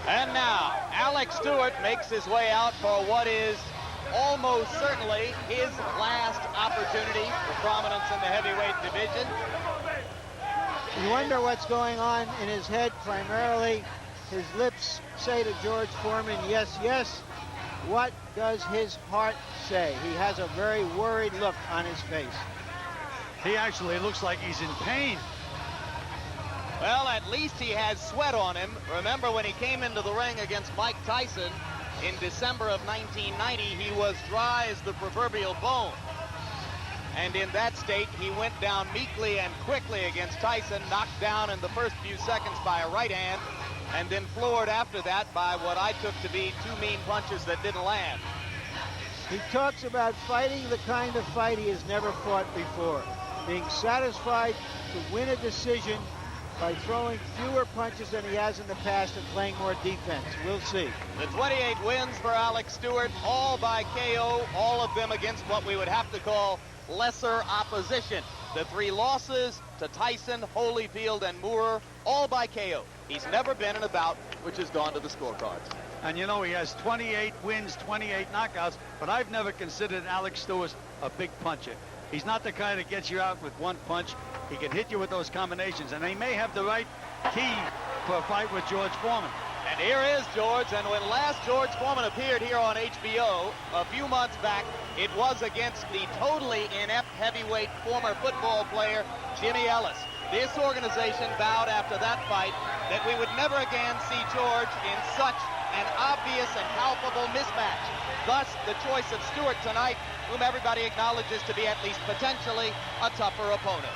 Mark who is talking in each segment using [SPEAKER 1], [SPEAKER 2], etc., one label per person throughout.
[SPEAKER 1] And now, Alex Stewart makes his way out for what is almost certainly his last opportunity for prominence in the heavyweight division.
[SPEAKER 2] You wonder what's going on in his head primarily. His lips say to George Foreman, yes, yes. What does his heart say? He has a very worried look on his face.
[SPEAKER 3] He actually looks like he's in pain.
[SPEAKER 1] Well, at least he has sweat on him. Remember when he came into the ring against Mike Tyson in December of 1990, he was dry as the proverbial bone. And in that state, he went down meekly and quickly against Tyson, knocked down in the first few seconds by a right hand, and then floored after that by what I took to be two mean punches that didn't land.
[SPEAKER 2] He talks about fighting the kind of fight he has never fought before, being satisfied to win a decision by throwing fewer punches than he has in the past and playing more defense. We'll see.
[SPEAKER 1] The 28 wins for Alex Stewart, all by KO, all of them against what we would have to call lesser opposition. The 3 losses to Tyson, Holyfield, and Moore, all by KO. He's never been in a bout which has gone to the scorecards.
[SPEAKER 3] And you know, he has 28 wins, 28 knockouts, but I've never considered Alex Stewart a big puncher. He's not the kind that gets you out with one punch. He can hit you with those combinations, and he may have the right key for a fight with George Foreman.
[SPEAKER 1] And here is George, and when last George Foreman appeared here on HBO a few months back, it was against the totally inept heavyweight former football player Jimmy Ellis. This organization vowed after that fight that we would never again see George in such an obvious and palpable mismatch. Thus, the choice of Stewart tonight, whom everybody acknowledges to be at least potentially a tougher opponent.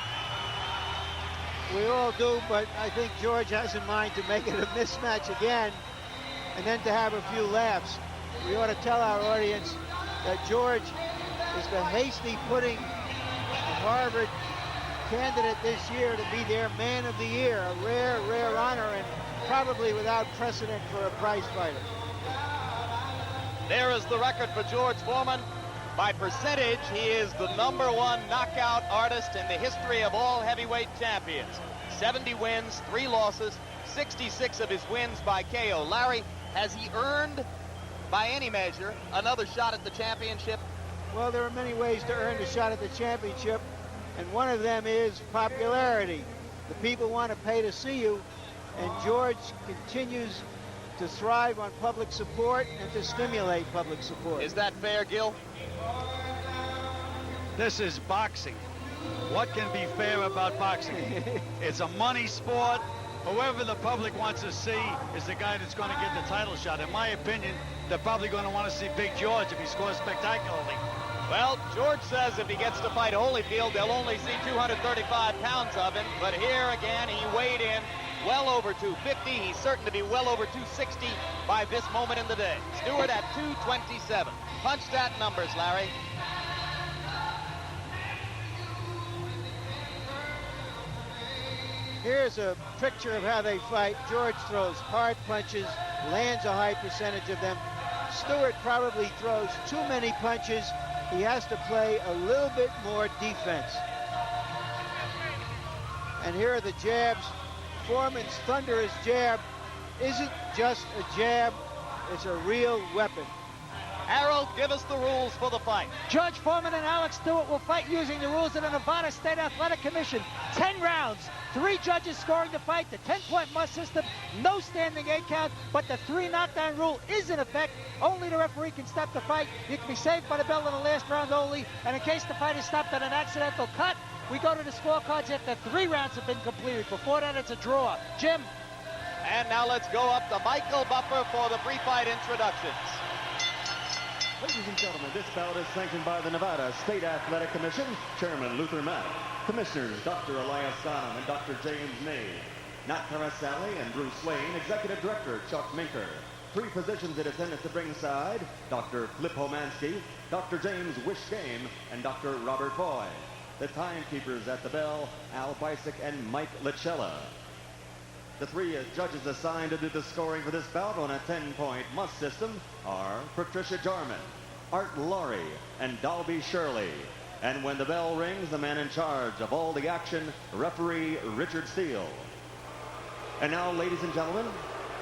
[SPEAKER 2] We all do, but I think George has in mind to make it a mismatch again and then to have a few laughs. We ought to tell our audience that George is the hasty pudding of Harvard candidate this year to be their man of the year, a rare, rare honor, and probably without precedent for a prize fighter.
[SPEAKER 1] There is the record for George Foreman. By percentage, he is the #1 knockout artist in the history of all heavyweight champions. 70 wins, 3 losses, 66 of his wins by KO. Larry, has he earned, by any measure, another shot at the championship?
[SPEAKER 2] Well, there are many ways to earn a shot at the championship, and one of them is popularity. The people want to pay to see you, and George continues to thrive on public support and to stimulate public support.
[SPEAKER 1] Is that fair, Gil?
[SPEAKER 3] This is boxing. What can be fair about boxing? It's a money sport. Whoever the public wants to see is the guy that's going to get the title shot. In my opinion, they're probably going to want to see Big George if he scores spectacularly.
[SPEAKER 1] Well, George says if he gets to fight Holyfield, they'll only see 235 pounds of him. But here again, he weighed in well over 250. He's certain to be well over 260 by this moment in the day. Stewart at 227. Punch that numbers, Larry.
[SPEAKER 2] Here's a picture of how they fight. George throws hard punches, lands a high percentage of them. Stewart probably throws too many punches. He has to play a little bit more defense. And here are the jabs. Foreman's thunderous jab isn't just a jab, it's a real weapon.
[SPEAKER 1] Harold, give us the rules for the fight.
[SPEAKER 4] George Foreman and Alex Stewart will fight using the rules of the Nevada State Athletic Commission. 10 rounds, 3 judges scoring the fight, the 10-point must system, no standing 8 count, but the 3 knockdown rule is in effect. Only the referee can stop the fight. You can be saved by the bell in the last round only, and in case the fight is stopped at an accidental cut, we go to the scorecards after 3 rounds have been completed. Before that, it's a draw. Jim.
[SPEAKER 1] And now let's go up to Michael Buffer for the pre-fight introductions.
[SPEAKER 5] Ladies and gentlemen, this bout is sanctioned by the Nevada State Athletic Commission, Chairman Luther Mack, Commissioners Dr. Elias Sonham and Dr. James May, Nat Carasali and Bruce Lane, Executive Director Chuck Minker. 3 positions in attendance at ringside, Dr. Flip Homansky, Dr. James Wishgame, and Dr. Robert Boyd. The timekeepers at the bell, Al Bisick and Mike Licella. The 3 judges assigned to do the scoring for this bout on a 10-point must system are Patricia Jarman, Art Laurie, and Dalby Shirley. And when the bell rings, the man in charge of all the action, referee Richard Steele. And now, ladies and gentlemen,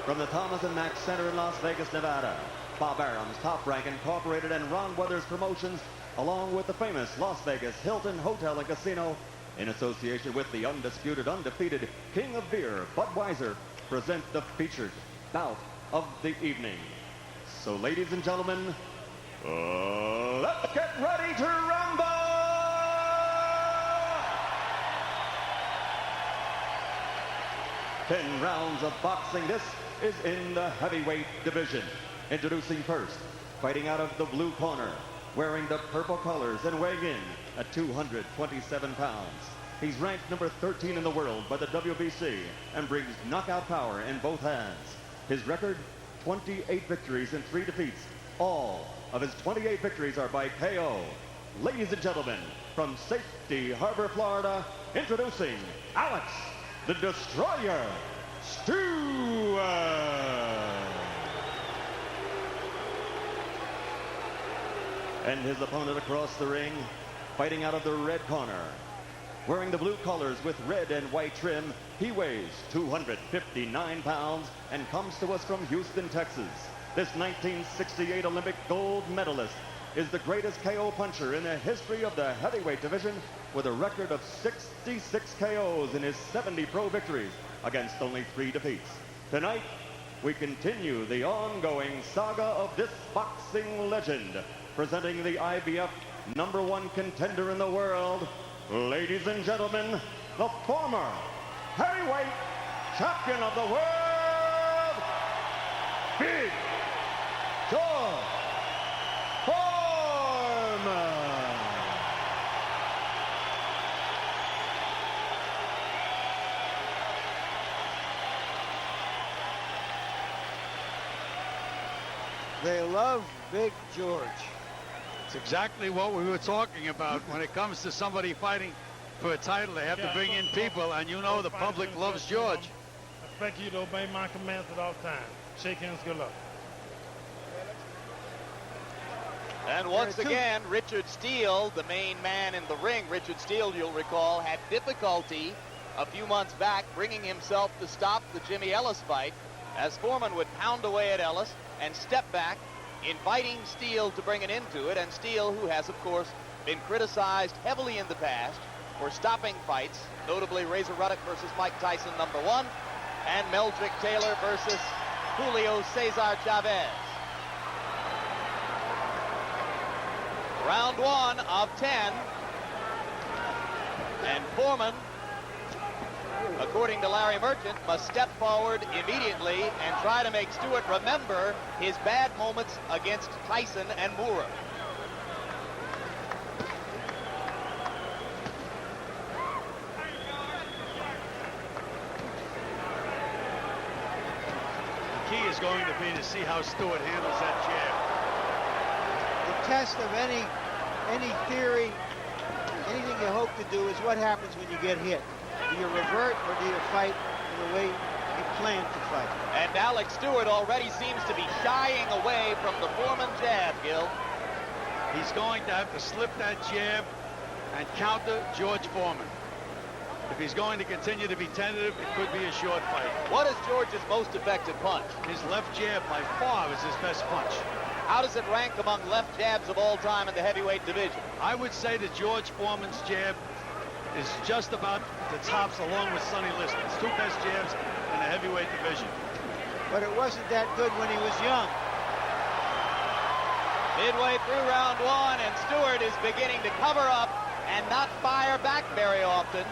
[SPEAKER 5] From the Thomas and Mack Center in Las Vegas, Nevada, Bob Arum's Top Rank Incorporated and Ron Weathers Promotions, along with the famous Las Vegas Hilton Hotel and Casino, in association with the undisputed, undefeated King of Beer, Budweiser, present the featured bout of the evening. So, ladies and gentlemen, let's get ready to rumble! 10 rounds of boxing. This is in the heavyweight division. Introducing first, fighting out of the blue corner, wearing the purple colors and weighing in at 227 pounds. He's ranked number 13 in the world by the WBC and brings knockout power in both hands. His record, 28 victories and 3 defeats. All of his 28 victories are by KO. Ladies and gentlemen, from Safety Harbor, Florida, introducing Alex the Destroyer Stewart. And his opponent across the ring, fighting out of the red corner, wearing the blue colors with red and white trim, he weighs 259 pounds and comes to us from Houston, Texas. This 1968 Olympic gold medalist is the greatest KO puncher in the history of the heavyweight division, with a record of 66 KOs in his 70 pro victories against only 3 defeats. Tonight, we continue the ongoing saga of this boxing legend, presenting the IBF #1 contender in the world, ladies and gentlemen, the former heavyweight champion of the world, Big George Foreman.
[SPEAKER 2] They love Big George.
[SPEAKER 3] It's exactly what we were talking about. When it comes to somebody fighting for a title, they have to bring in people, and you know the public loves George.
[SPEAKER 6] I expect you to obey my commands at all times. Shake hands, good luck.
[SPEAKER 1] And once again, Richard Steele, the main man in the ring, Richard Steele, you'll recall, had difficulty a few months back bringing himself to stop the Jimmy Ellis fight, as Foreman would pound away at Ellis and step back, inviting Steele to bring an end to it. And Steele, who has, of course, been criticized heavily in the past for stopping fights, notably Razor Ruddock versus Mike Tyson #1, and Meldrick Taylor versus Julio Cesar Chavez. Round 1 of 10. And Foreman, according to Larry Merchant, must step forward immediately and try to make Stewart remember his bad moments against Tyson and Moorer.
[SPEAKER 3] The key is going to be to see how Stewart handles that jab.
[SPEAKER 2] The test of any theory, anything you hope to do, is what happens when you get hit. Do you revert or do you fight the way you plan to fight?
[SPEAKER 1] And Alex Stewart already seems to be shying away from the Foreman jab, Gil.
[SPEAKER 3] He's going to have to slip that jab and counter George Foreman. If he's going to continue to be tentative, it could be a short fight.
[SPEAKER 1] What is George's most effective punch?
[SPEAKER 3] His left jab by far is his best punch.
[SPEAKER 1] How does it rank among left jabs of all time in the heavyweight division?
[SPEAKER 3] I would say that George Foreman's jab is just about the tops, along with Sonny Liston's 2 best jabs in the heavyweight division.
[SPEAKER 2] But it wasn't that good when he was young.
[SPEAKER 1] Midway through round 1, and Stewart is beginning to cover up and not fire back very often.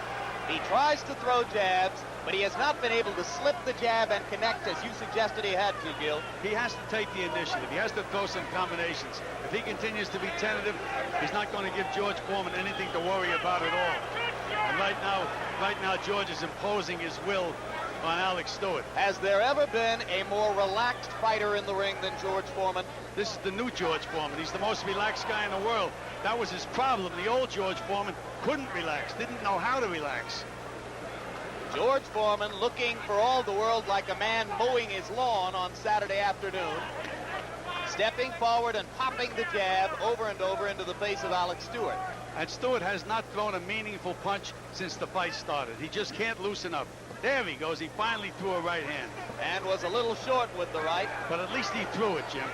[SPEAKER 1] He tries to throw jabs, but he has not been able to slip the jab and connect as you suggested he had to, Gil.
[SPEAKER 3] He has to take the initiative. He has to throw some combinations. If he continues to be tentative, he's not going to give George Foreman anything to worry about at all. And right now, George is imposing his will on Alex Stewart.
[SPEAKER 1] Has there ever been a more relaxed fighter in the ring than George Foreman?
[SPEAKER 3] This is the new George Foreman. He's the most relaxed guy in the world. That was his problem. The old George Foreman couldn't relax, didn't know how to relax.
[SPEAKER 1] George Foreman looking for all the world like a man mowing his lawn on Saturday afternoon. Stepping forward and popping the jab over and over into the face of Alex Stewart.
[SPEAKER 3] And Stewart has not thrown a meaningful punch since the fight started. He just can't loosen up. There he goes. He finally threw a right hand.
[SPEAKER 1] And was a little short with the right.
[SPEAKER 3] But at least he threw it, Jim.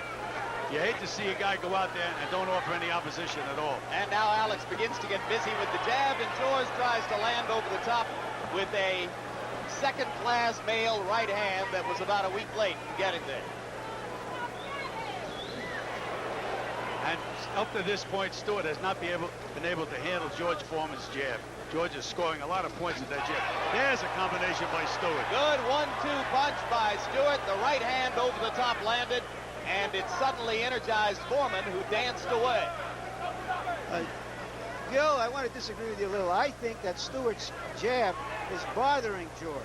[SPEAKER 3] You hate to see a guy go out there and don't offer any opposition at all.
[SPEAKER 1] And now Alex begins to get busy with the jab, and George tries to land over the top with a second-class male right hand that was about a week late in getting there.
[SPEAKER 3] And up to this point, Stewart has not been able to handle George Foreman's jab. George is scoring a lot of points with that jab. There's a combination by Stewart.
[SPEAKER 1] Good 1-2 punch by Stewart. The right hand over the top landed, and it suddenly energized Foreman, who danced away.
[SPEAKER 2] Gil, I want to disagree with you a little. I think that Stewart's jab is bothering George.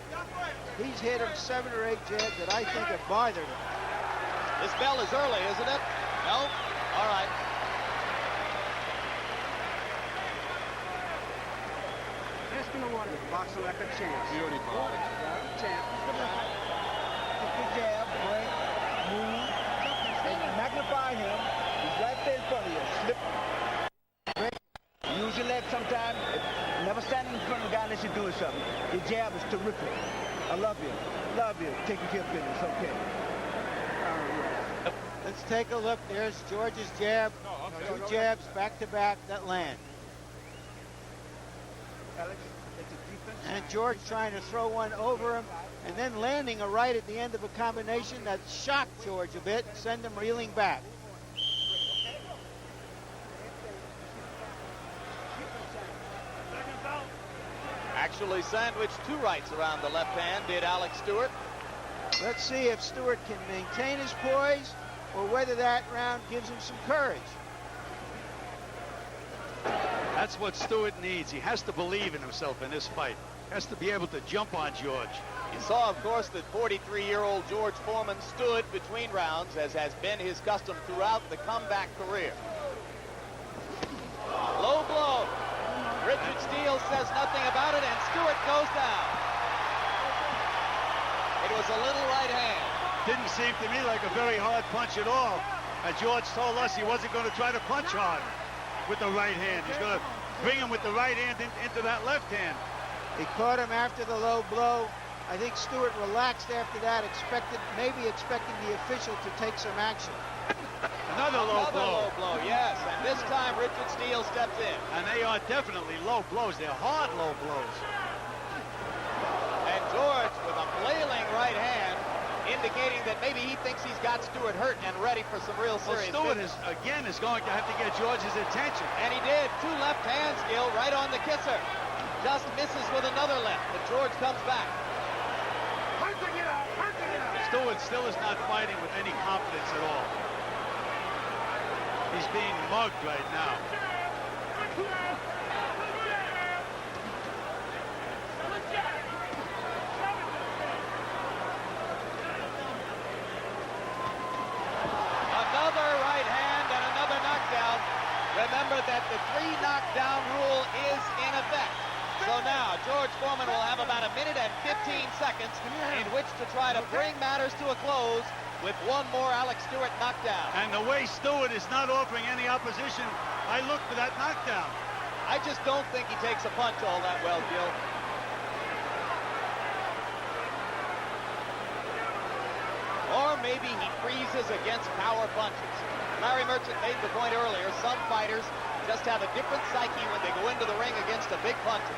[SPEAKER 2] He's hit him 7 or 8 jabs that I think have bothered him.
[SPEAKER 1] This bell is early, isn't it? No? All right.
[SPEAKER 7] Boxing like a champ. Beautiful. Champ. Good jab, break, move, and magnify him. He's right there in front of you. Slip, break, use your leg sometime. Never stand in front of the guy unless you're doing something. Your jab is terrific. I love you. Love you. Taking care of business. Okay.
[SPEAKER 2] Let's take a look. There's George's jab. 2 jabs back-to-back that land. And George trying to throw one over him and then landing a right at the end of a combination that shocked George a bit, send him reeling back.
[SPEAKER 1] Actually sandwiched 2 rights around the left hand, did Alex Stewart.
[SPEAKER 2] Let's see if Stewart can maintain his poise or whether that round gives him some courage.
[SPEAKER 3] That's what Stewart needs. He has to believe in himself in this fight. Has to be able to jump on George.
[SPEAKER 1] You saw, of course, that 43-year-old George Foreman stood between rounds, as has been his custom throughout the comeback career. Low blow. Richard Steele says nothing about it, and Stewart goes down. It was a little right hand.
[SPEAKER 3] Didn't seem to me like a very hard punch at all. And George told us he wasn't going to try to punch hard with the right hand. He's going to bring him with the right hand into that left hand.
[SPEAKER 2] He caught him after the low blow. I think Stewart relaxed after that, maybe expecting the official to take some action.
[SPEAKER 3] Another low
[SPEAKER 1] blow, yes. And this time Richard Steele steps in.
[SPEAKER 3] And they are definitely low blows. They're hard low blows.
[SPEAKER 1] And George with a flailing right hand, indicating that maybe he thinks he's got Stewart hurt and ready for some real serious
[SPEAKER 3] Stewart
[SPEAKER 1] business.
[SPEAKER 3] is going to have to get George's attention.
[SPEAKER 1] And he did. 2 left hands, Gil, right on the kisser. Just misses with another left, but George comes back.
[SPEAKER 3] Stewart still is not fighting with any confidence at all. He's being mugged right now.
[SPEAKER 1] Another right hand and another knockdown. Remember that the 3 knockdown rule is in effect. So now George Foreman will have about 1 minute and 15 seconds in which to try to bring matters to a close with one more Alex Stewart knockdown.
[SPEAKER 3] And the way Stewart is not offering any opposition, I look for that knockdown.
[SPEAKER 1] I just don't think he takes a punch all that well, Gil. Or maybe he freezes against power punches. Larry Merchant made the point earlier, some fighters just have a different psyche when they go into the ring against a big puncher.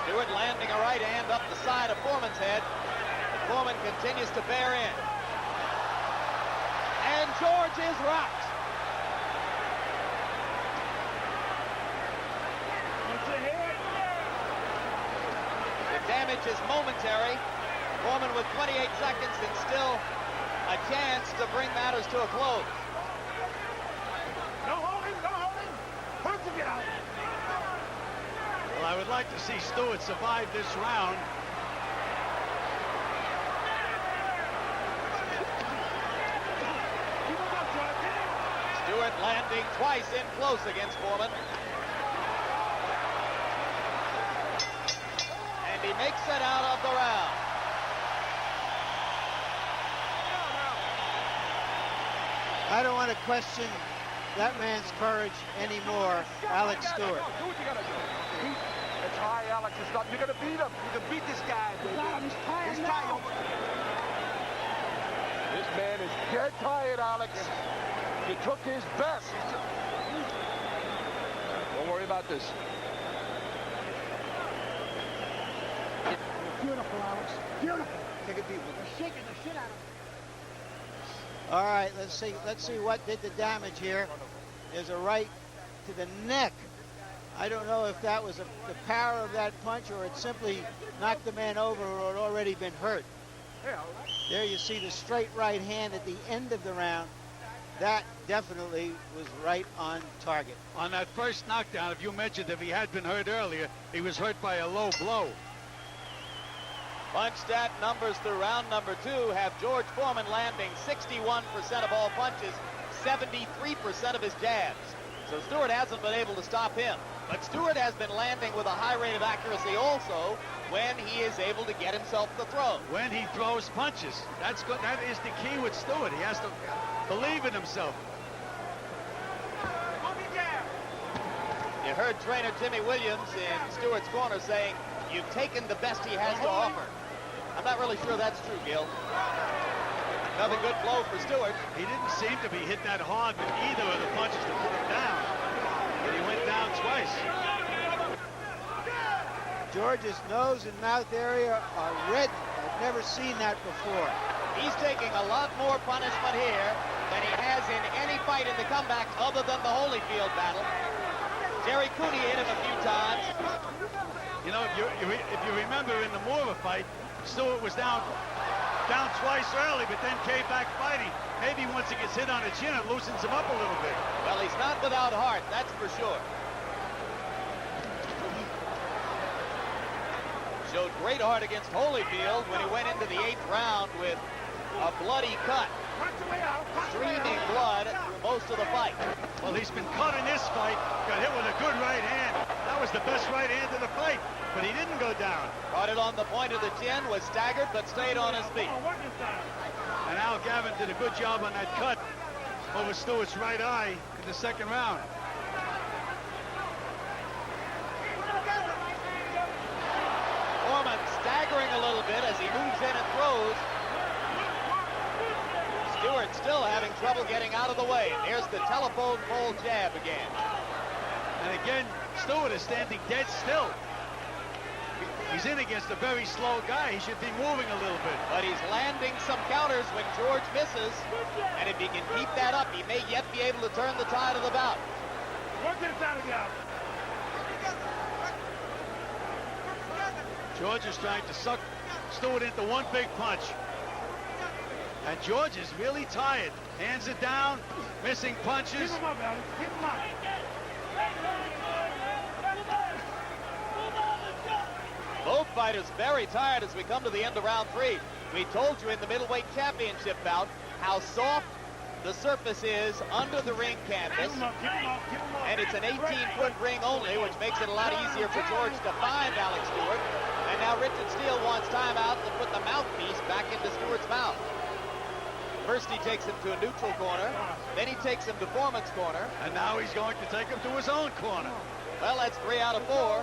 [SPEAKER 1] Stewart landing a right hand up the side of Foreman's head. But Foreman continues to bear in. And George is rocked. The damage is momentary. Foreman with 28 seconds and still a chance to bring matters to a close.
[SPEAKER 6] Don't hold him, don't hold him. Punch him out.
[SPEAKER 3] Well, I would like to see Stewart survive this round.
[SPEAKER 1] Stewart landing twice in close against Foreman. And he makes it out of the round.
[SPEAKER 2] I don't want to question that man's courage anymore, Alex Stewart.
[SPEAKER 7] Do what you gotta do. It's high, Alex. It's not. You're gonna beat him. You can beat this guy, baby. He's tired. He's tired. This man is dead tired, Alex. You took his best. Don't worry about this.
[SPEAKER 4] Beautiful, Alex. Beautiful. Take a deep one. They're shaking the shit out of him.
[SPEAKER 2] All right, let's see what did the damage here. There's a right to the neck. I don't know if that was the power of that punch or it simply knocked the man over or had already been hurt. There you see the straight right hand at the end of the round. That definitely was right on target.
[SPEAKER 3] On that first knockdown, if you mentioned if he had been hurt earlier, he was hurt by a low blow.
[SPEAKER 1] Punch stat numbers through round number 2 have George Foreman landing 61% of all punches, 73% of his jabs. So Stewart hasn't been able to stop him. But Stewart has been landing with a high rate of accuracy also when he is able to get himself to throw.
[SPEAKER 3] When he throws punches. That's good. That is the key with Stewart. He has to believe in himself.
[SPEAKER 1] You heard trainer Jimmy Williams in Stewart's corner saying, "You've taken the best he has to offer." I'm not really sure that's true, Gil. Another good blow for Stewart.
[SPEAKER 3] He didn't seem to be hit that hard with either of the punches to put him down. But he went down twice.
[SPEAKER 2] George's nose and mouth area are red. I've never seen that before.
[SPEAKER 1] He's taking a lot more punishment here than he has in any fight in the comeback other than the Holyfield battle. Jerry Cooney hit him a few times.
[SPEAKER 3] You know, if you remember in the Moore fight, Stewart was down twice early, but then came back fighting. Maybe once he gets hit on the chin, it loosens him up a little bit.
[SPEAKER 1] Well, he's not without heart, that's for sure. Showed great heart against Holyfield when he went into the 8th round with a bloody cut. Streaming blood through most of the fight.
[SPEAKER 3] Well, he's been cut in this fight. Got hit with a good right hand. That was the best right hand of the fight, but he didn't go down.
[SPEAKER 1] Caught it on the point of the chin, was staggered, but stayed on his feet.
[SPEAKER 3] And Al Gavin did a good job on that cut over Stewart's right eye in the 2nd round.
[SPEAKER 1] Foreman staggering a little bit as he moves in and throws. Stewart still having trouble getting out of the way. Here's the telephone pole jab again.
[SPEAKER 3] And again, Stewart is standing dead still. He's in against a very slow guy. He should be moving a little bit.
[SPEAKER 1] But he's landing some counters when George misses. And if he can keep that up, he may yet be able to turn the tide of the bout.
[SPEAKER 3] George is trying to suck Stewart into one big punch. And George is really tired. Hands are down, missing punches.
[SPEAKER 6] Keep him up, Alex. Keep him up.
[SPEAKER 1] Both fighters very tired as we come to the end of round 3. We told you in the middleweight championship bout how soft the surface is under the ring canvas. And it's an 18-foot ring only, which makes it a lot easier for George to find Alex Stewart. And now Richard Steele wants timeout to put the mouthpiece back into Stewart's mouth. First he takes him to a neutral corner, then he takes him to Foreman's corner.
[SPEAKER 3] And now he's going to take him to his own corner.
[SPEAKER 1] Well, that's 3 out of 4.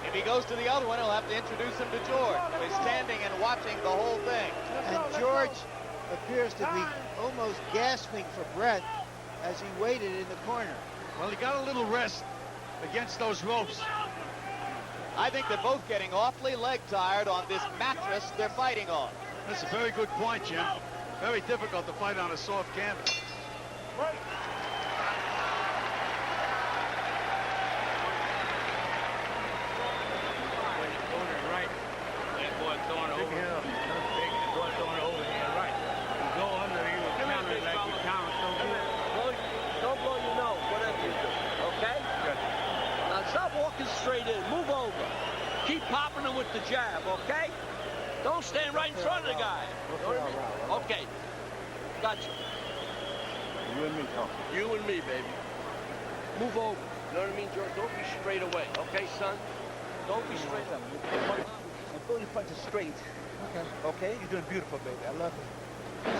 [SPEAKER 1] If he goes to the other one, he'll have to introduce him to George, who is standing and watching the whole thing.
[SPEAKER 2] And George appears to be almost gasping for breath as he waited in the corner.
[SPEAKER 3] Well, he got a little rest against those ropes.
[SPEAKER 1] I think they're both getting awfully leg tired on this mattress they're fighting on.
[SPEAKER 3] That's a very good point, Jim. Very difficult to fight on a soft canvas.
[SPEAKER 8] Straight in, move over. Keep popping him with the jab, okay? Don't stand right in front of the guy. You know what I mean? Okay. Gotcha.
[SPEAKER 7] You and me talking.
[SPEAKER 8] You and me, baby. Move over. You know what I mean, George? Don't be straight away, okay, son? Don't be straight up.
[SPEAKER 7] And throw your punches straight. Okay. Okay? You're doing beautiful, baby. I love it.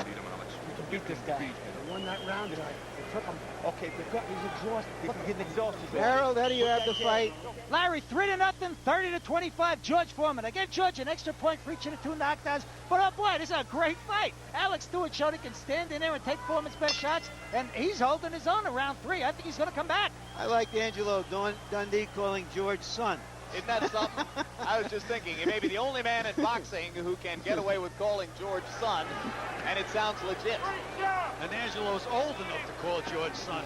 [SPEAKER 9] Beat him, Alex.
[SPEAKER 7] You can beat this guy. won that round tonight. It took him. Okay, because he's exhausted. He's getting exhausted.
[SPEAKER 2] Harold, how do you have the fight?
[SPEAKER 4] Larry, 3-0, 30-25. George Foreman. Again, George, an extra point for each of the 2 knockdowns. But oh boy, this is a great fight. Alex Stewart showed he can stand in there and take Foreman's best shots, and he's holding his own in round 3. I think he's going to come back.
[SPEAKER 2] I like Angelo Dundee calling George son.
[SPEAKER 1] Isn't that something? I was just thinking, he may be the only man in boxing who can get away with calling George son, and it sounds legit.
[SPEAKER 3] And Angelo's old enough to call George son.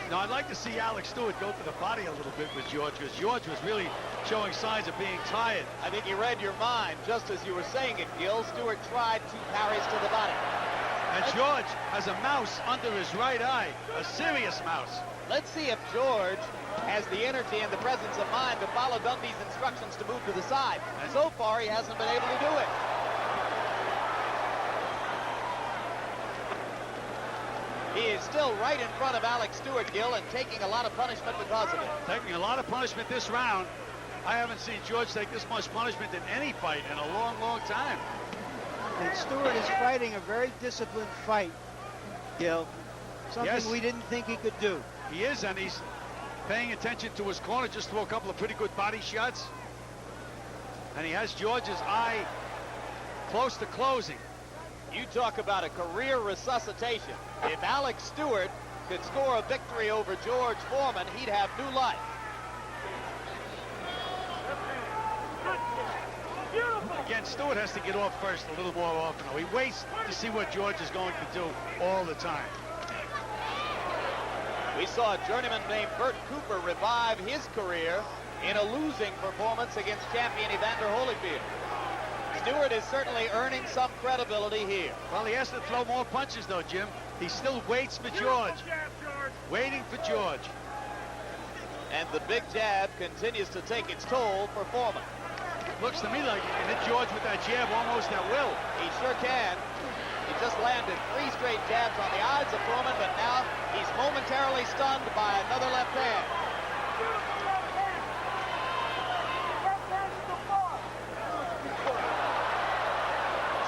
[SPEAKER 3] Now, I'd like to see Alex Stewart go to the body a little bit with George, because George was really showing signs of being tired.
[SPEAKER 1] I think he read your mind. Just as you were saying it, Gil, Stewart tried 2 parries to the body.
[SPEAKER 3] And George has a mouse under his right eye, a serious mouse.
[SPEAKER 1] Let's see if George has the energy and the presence of mind to follow Dundee's instructions to move to the side. And so far, he hasn't been able to do it. He is still right in front of Alex Stewart, Gil, and taking a lot of punishment because of it.
[SPEAKER 3] Taking a lot of punishment this round. I haven't seen George take this much punishment in any fight in a long, long time.
[SPEAKER 2] And Stewart is fighting a very disciplined fight, Gil. Something
[SPEAKER 3] Yes.
[SPEAKER 2] we didn't think he could do.
[SPEAKER 3] He is, and he's paying attention to his corner, just threw a couple of pretty good body shots. And he has George's eye close to closing.
[SPEAKER 1] You talk about a career resuscitation. If Alex Stewart could score a victory over George Foreman, he'd have new life.
[SPEAKER 3] Again, Stewart has to get off first a little more often. He waits to see what George is going to do all the time.
[SPEAKER 1] We saw a journeyman named Bert Cooper revive his career in a losing performance against champion Evander Holyfield. Stewart is certainly earning some credibility here.
[SPEAKER 3] Well, he has to throw more punches, though, Jim. He still waits for George. Waiting for George.
[SPEAKER 1] And the big jab continues to take its toll for Foreman.
[SPEAKER 3] Looks to me like he can hit George with that jab almost at will.
[SPEAKER 1] He sure can. He just landed 3 straight jabs on the eyes of Foreman, but now he's momentarily stunned by another left hand.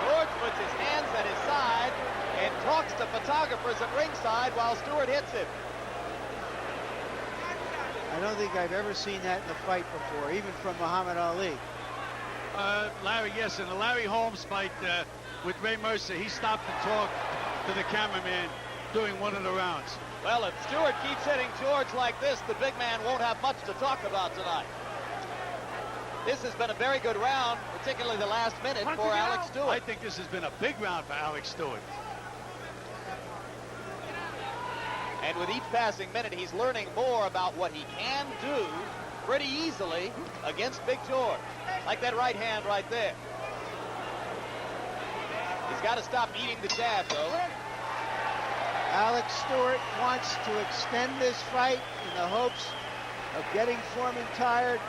[SPEAKER 1] George puts his hands at his side and talks to photographers at ringside while Stewart hits him.
[SPEAKER 2] I don't think I've ever seen that in a fight before, even from Muhammad Ali.
[SPEAKER 3] Larry, yes, in the Larry Holmes fight with Ray Mercer, he stopped and talked to the cameraman during one of the rounds.
[SPEAKER 1] Well, if Stewart keeps hitting George like this, the big man won't have much to talk about tonight. This has been a very good round, particularly the last minute for Alex Stewart.
[SPEAKER 3] I think this has been a big round for Alex Stewart.
[SPEAKER 1] And with each passing minute, he's learning more about what he can do pretty easily against Big George. Like that right hand right there. He's got to stop eating the jab, though.
[SPEAKER 2] Alex Stewart wants to extend this fight in the hopes of getting Foreman tired.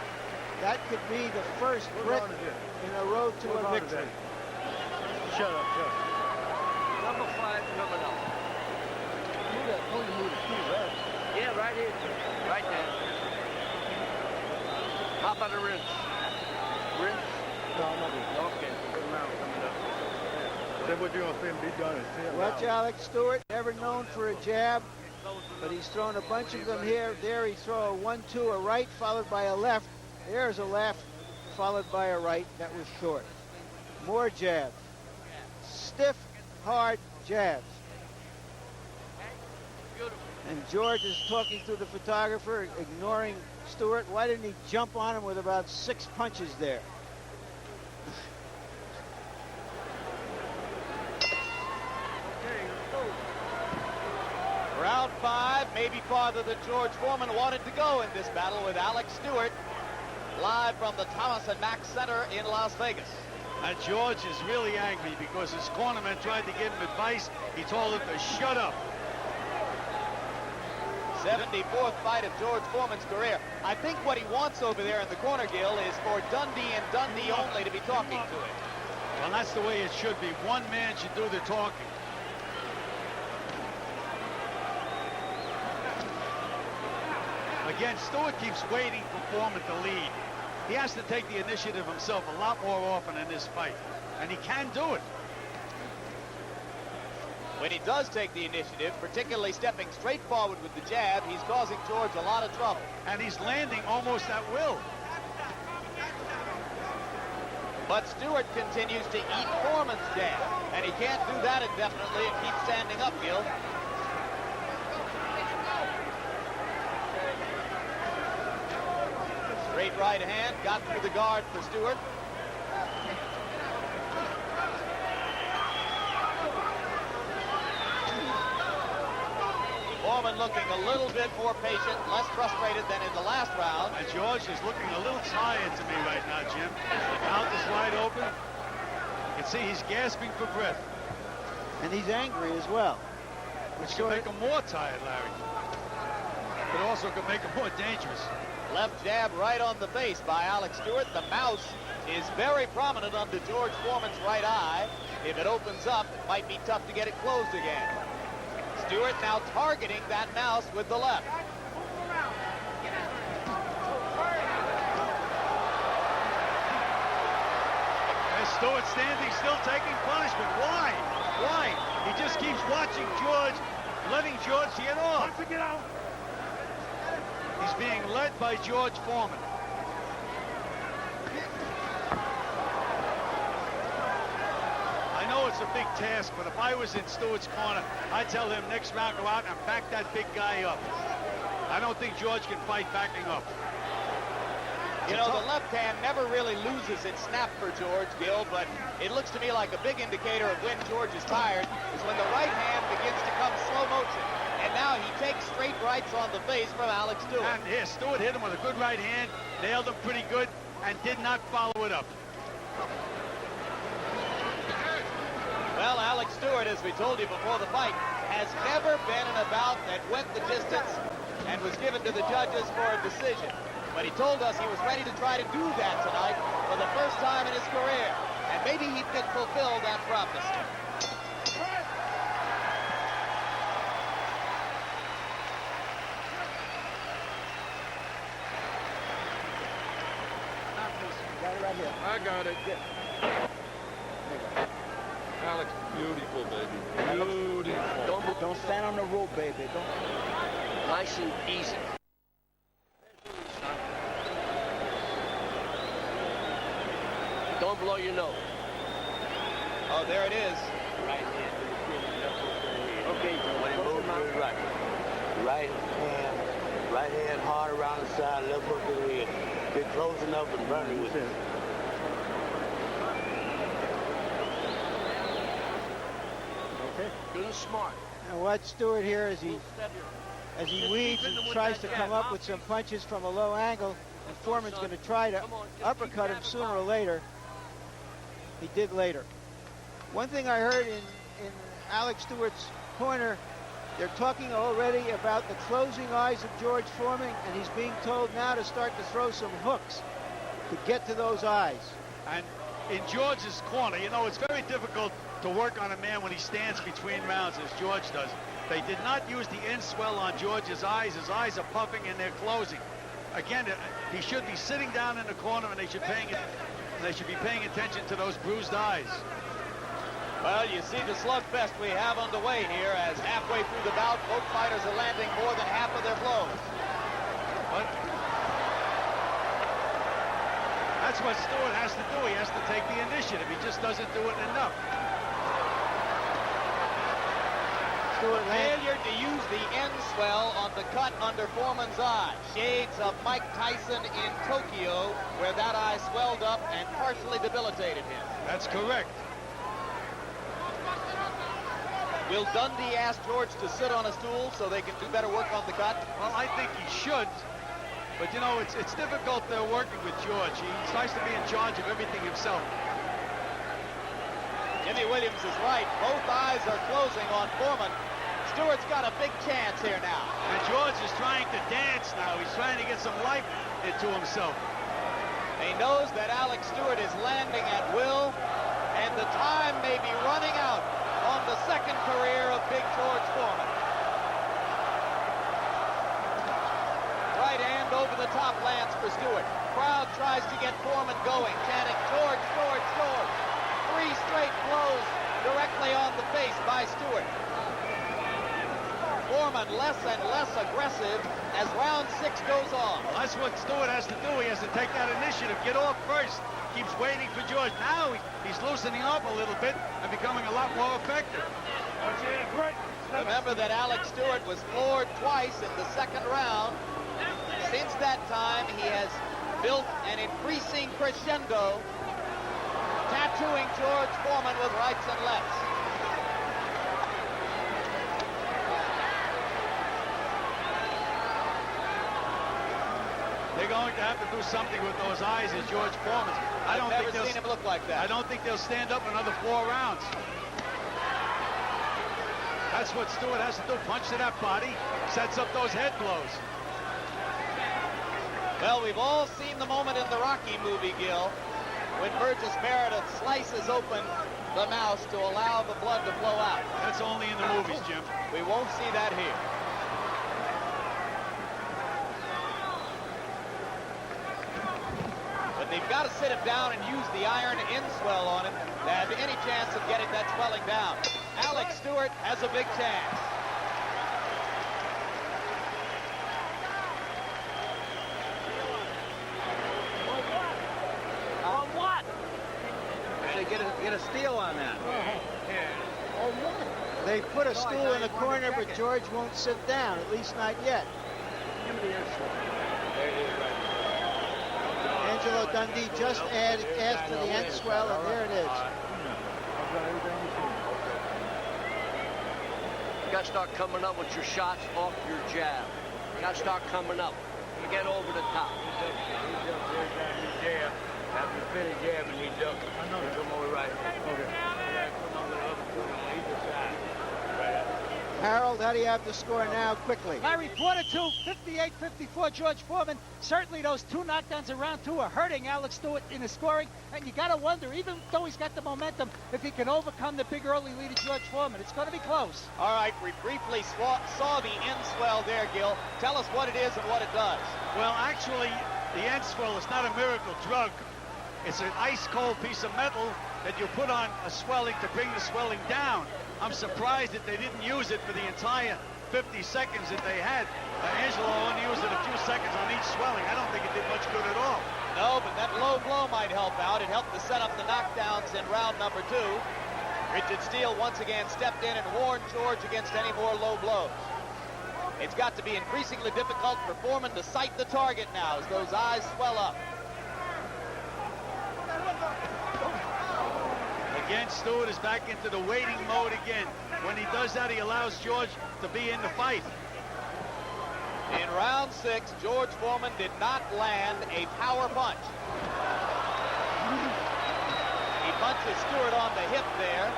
[SPEAKER 2] That could be the first brick in a road to a victory.
[SPEAKER 7] Shut up, shut up.
[SPEAKER 8] Number 5 coming up. Yeah, right here. Right there. How about a rinse? Rinse?
[SPEAKER 7] No, I'm not doing
[SPEAKER 8] Okay. Good round coming up.
[SPEAKER 7] Then what you're going to see him be done is 10
[SPEAKER 2] Watch
[SPEAKER 7] rounds.
[SPEAKER 2] Alex Stewart, never known for a jab, but he's thrown a bunch of them here. There he throw a 1-2, a right, followed by a left. There's a left, followed by a right. That was short. More jabs. Stiff, hard jabs. And George is talking to the photographer, ignoring Stewart. Why didn't he jump on him with about 6 punches there?
[SPEAKER 1] Round 5, maybe farther than George Foreman wanted to go in this battle with Alex Stewart, live from the Thomas and Mack Center in Las Vegas.
[SPEAKER 3] And George is really angry because his cornerman tried to give him advice. He told him to shut up.
[SPEAKER 1] 74th fight of George Foreman's career. I think what he wants over there in the corner, Gil, is for Dundee and Dundee only to be talking to him.
[SPEAKER 3] Well, that's the way it should be. One man should do the talking. Again, Stewart keeps waiting for Foreman to lead. He has to take the initiative himself a lot more often in this fight, and he can do it.
[SPEAKER 1] When he does take the initiative, particularly stepping straight forward with the jab, he's causing George a lot of trouble.
[SPEAKER 3] And he's landing almost at will.
[SPEAKER 1] But Stewart continues to eat Foreman's jab, and he can't do that indefinitely and keep standing up, Gil. Straight right hand, got through the guard for Stewart. Foreman looking a little bit more patient, less frustrated than in the last round.
[SPEAKER 3] And George is looking a little tired to me right now, Jim. The mouth is wide open. You can see he's gasping for breath.
[SPEAKER 2] And he's angry as well.
[SPEAKER 3] Which could make him more tired, Larry. But also could make him more dangerous.
[SPEAKER 1] Left jab right on the face by Alex Stewart. The mouse is very prominent under George Foreman's right eye. If it opens up, it might be tough to get it closed again. Stewart now targeting that mouse with the left.
[SPEAKER 3] And Stewart standing still taking punishment. Why? Why? He just keeps watching George, letting George get off. He's being led by George Foreman. I know it's a big task, but if I was in Stewart's corner, I'd tell him next round go out and back that big guy up. I don't think George can fight backing up.
[SPEAKER 1] You know, the left hand never really loses its snap for George, Gil, but it looks to me like a big indicator of when George is tired is when the right hand begins to come slow motion. And now he takes straight rights on the face from Alex Stewart.
[SPEAKER 3] And here, Stewart hit him with a good right hand, nailed him pretty good, and did not follow it up.
[SPEAKER 1] Well, Alex Stewart, as we told you before the fight, has never been in a bout that went the distance and was given to the judges for a decision. But he told us he was ready to try to do that tonight for the first time in his career. And maybe he can fulfill that promise.
[SPEAKER 9] I got it. Alex, beautiful, baby. Beautiful.
[SPEAKER 7] Don't stand on the rope, baby. Don't.
[SPEAKER 8] Nice and easy. Don't blow your nose.
[SPEAKER 1] Oh, there it is.
[SPEAKER 8] Right hand.
[SPEAKER 7] Okay,
[SPEAKER 8] When it moves to the right.
[SPEAKER 10] Right hand hard around the side, left hook to the head. Get close enough and burn it with it.
[SPEAKER 7] Okay.
[SPEAKER 8] Good and smart.
[SPEAKER 2] And watch Stewart here as he weaves and tries to come up with some punches from a low angle. And Foreman's going to try to uppercut him sooner or later. He did later. One thing I heard in Alex Stewart's corner, they're talking already about the closing eyes of George Foreman, and he's being told now to start to throw some hooks to get to those eyes.
[SPEAKER 3] And in George's corner, you know, it's very difficult to work on a man when he stands between rounds, as George does. They did not use the end swell on George's eyes. His eyes are puffing and they're closing. Again, he should be sitting down in the corner, and they should be paying attention to those bruised eyes.
[SPEAKER 1] Well, you see the slugfest we have underway here as halfway through the bout, both fighters are landing more than half of their blows.
[SPEAKER 3] But that's what Stewart has to do. He has to take the initiative. He just doesn't do it enough.
[SPEAKER 1] Failure to use the end swell on the cut under Foreman's eye. Shades of Mike Tyson in Tokyo, where that eye swelled up and partially debilitated him.
[SPEAKER 3] That's correct.
[SPEAKER 1] Will Dundee ask George to sit on a stool so they can do better work on the cut?
[SPEAKER 3] Well, I think he should. But, you know, it's difficult working with George. He tries to be in charge of everything himself.
[SPEAKER 1] Jimmy Williams is right. Both eyes are closing on Foreman. Stewart's got a big chance here now.
[SPEAKER 3] And George is trying to dance now. He's trying to get some life into himself.
[SPEAKER 1] He knows that Alex Stewart is landing at will, and the time may be running out on the second career of Big George Foreman. Right hand over the top lands for Stewart. Crowd tries to get Foreman going, chanting, George, George, George. 3 straight blows directly on the face by Stewart. Foreman less and less aggressive as round 6 goes on.
[SPEAKER 3] That's what Stewart has to do. He has to take that initiative, get off first. Keeps waiting for George. Now he's loosening up a little bit and becoming a lot more effective.
[SPEAKER 1] Remember that Alex Stewart was floored twice in the 2nd round. Since that time, he has built an increasing crescendo, tattooing George Foreman with rights and lefts.
[SPEAKER 3] They're going to have to do something with those eyes as George Foreman's.
[SPEAKER 1] I've never seen him look like that.
[SPEAKER 3] I don't think they'll stand up another 4 rounds. That's what Stewart has to do. Punch to that body, sets up those head blows.
[SPEAKER 1] Well, we've all seen the moment in the Rocky movie, Gil, when Burgess Meredith slices open the mouse to allow the blood to flow out.
[SPEAKER 3] That's only in the movies, Jim.
[SPEAKER 1] We won't see that here. But they've got to sit him down and use the iron in-swell on him to have any chance of getting that swelling down. Alex Stewart has a big chance.
[SPEAKER 8] On what? They get a steal on that.
[SPEAKER 2] They put a stool in the corner, but George won't sit down, at least not yet. Angelo Dundee just asked for the end swell, and there it is.
[SPEAKER 8] You got to start coming up with your shots off your jab. You got to start coming up. You get over the top. After you finish jabbing, he ducked. I know. Come over right. Okay. Come on the other corner on either side.
[SPEAKER 2] Harold, how do you have the score now, quickly?
[SPEAKER 4] Larry, 4-2, 58-54, George Foreman. Certainly those 2 knockdowns in round 2 are hurting Alex Stewart in his scoring, and you got to wonder, even though he's got the momentum, if he can overcome the big early lead of George Foreman. It's going to be close.
[SPEAKER 1] All right, we briefly saw the end swell there, Gil. Tell us what it is and what it does.
[SPEAKER 3] Well, actually, the end swell is not a miracle drug. It's an ice-cold piece of metal that you put on a swelling to bring the swelling down. I'm surprised that they didn't use it for the entire 50 seconds that they had. Angelo only used it a few seconds on each swelling. I don't think it did much good at all.
[SPEAKER 1] No, but that low blow might help out. It helped to set up the knockdowns in round number 2. Richard Steele once again stepped in and warned George against any more low blows. It's got to be increasingly difficult for Foreman to sight the target now as those eyes swell up.
[SPEAKER 3] Again, Stewart is back into the waiting mode again. When he does that, he allows George to be in the fight.
[SPEAKER 1] In round 6, George Foreman did not land a power punch. He punches Stewart on the hip there,